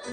The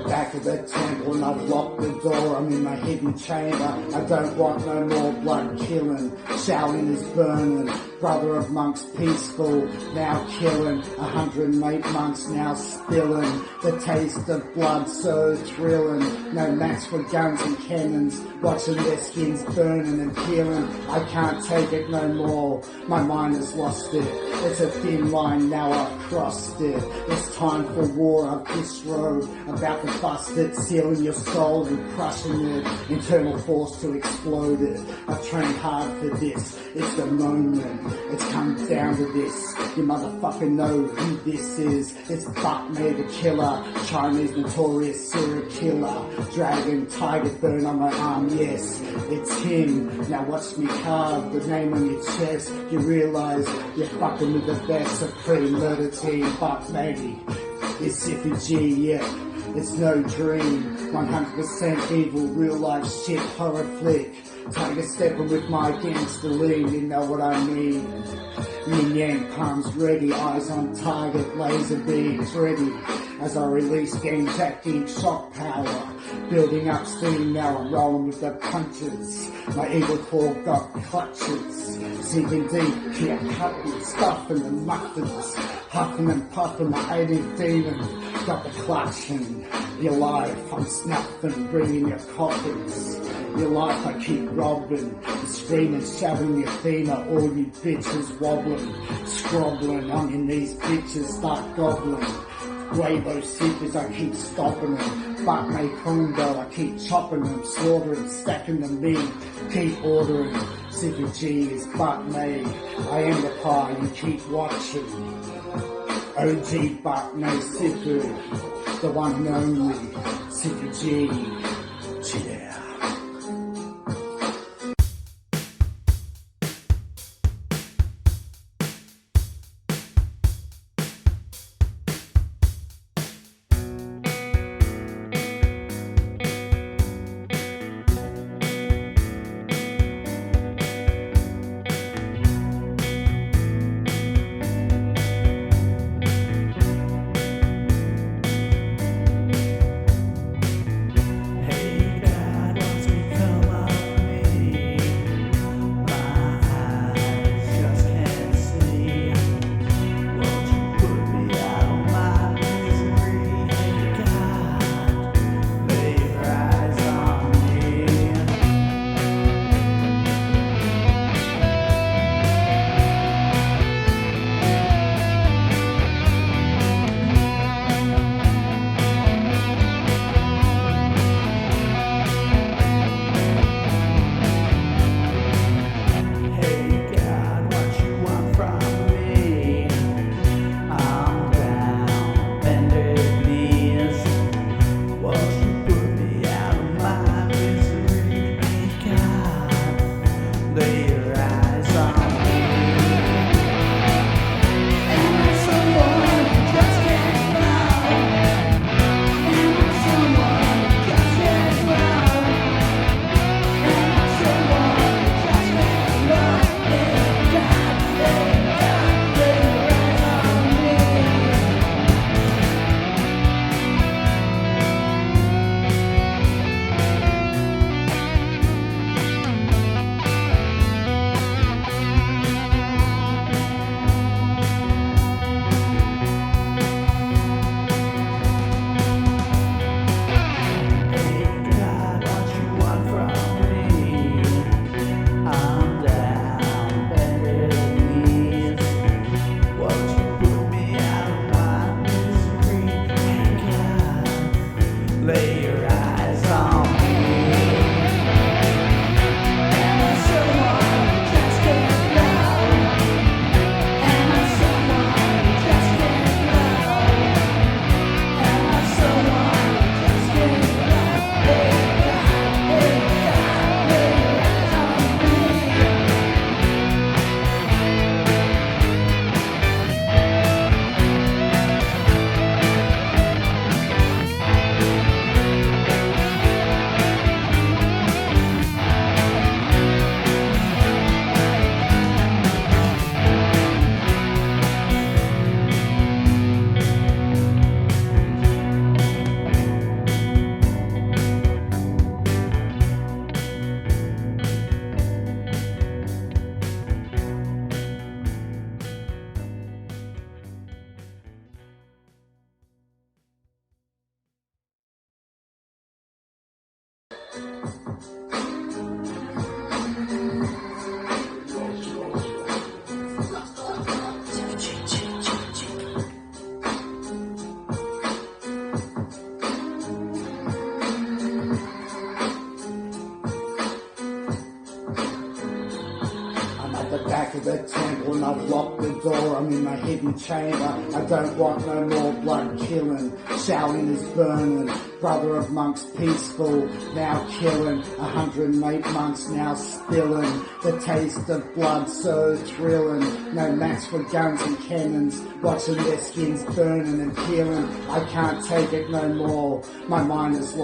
back of the temple and I've locked the door. I'm in my hidden chamber. I don't want no more blood killing. Shaolin is burning. Brother of monks peaceful, now killing. 108 monks now spilling. The taste of blood so thrilling. No match for guns and cannons. Watching their skins burning and peeling. I can't take it no more. My mind has lost it. It's a thin line, now I've crossed it. It's time for war, I've disrobed. About to bust it, sealing your soul and crushing it. Internal force to explode it. I've trained hard for this, it's the moment. It's come down to this. You motherfucker know who this is. It's Buck Me the Killer, Chinese notorious serial killer. Dragon, tiger burn on my arm, yes, it's him. Now watch me carve the name on your chest. You realize you're fucking with the best supreme murder team. Buck Me, it's Sifu G, yeah. It's no dream, 100% evil, real life shit, horror flick. Tiger stepping with my gangster lean, you know what I mean. Yin yang palms ready, eyes on target, laser beams ready. As I release game tactic, shock power. Building up steam, now I'm rolling with the punches. My eagle claw got clutches. Sinking deep, here cutting, stuffing and muffins. Huffing and puffing, my alien demon. Got the clutching. Your life, I'm snuffing, bringing your coffins. Your life, I keep robbing. Screaming, shoving your femur, all you bitches wobbling. Scrobbling on your knees, bitches start gobbling. Guavo seekers, I keep stopping them. Buck Me Congo, I keep chopping them. Slaughtering, stacking them in. Keep ordering. Sifu G is Buck Me. I am the pie, you keep watching. OG Buck Me Sifu, the one and only Sifu G. Yeah. The back of the temple and I've locked the door. I'm in my hidden chamber. I don't want no more blood killing. Shouting is burning. Brother of monks peaceful, now killing. 108 monks now spilling. The taste of blood so thrilling. No match for guns and cannons. Watching their skins burning and peeling. I can't take it no more. My mind is lost.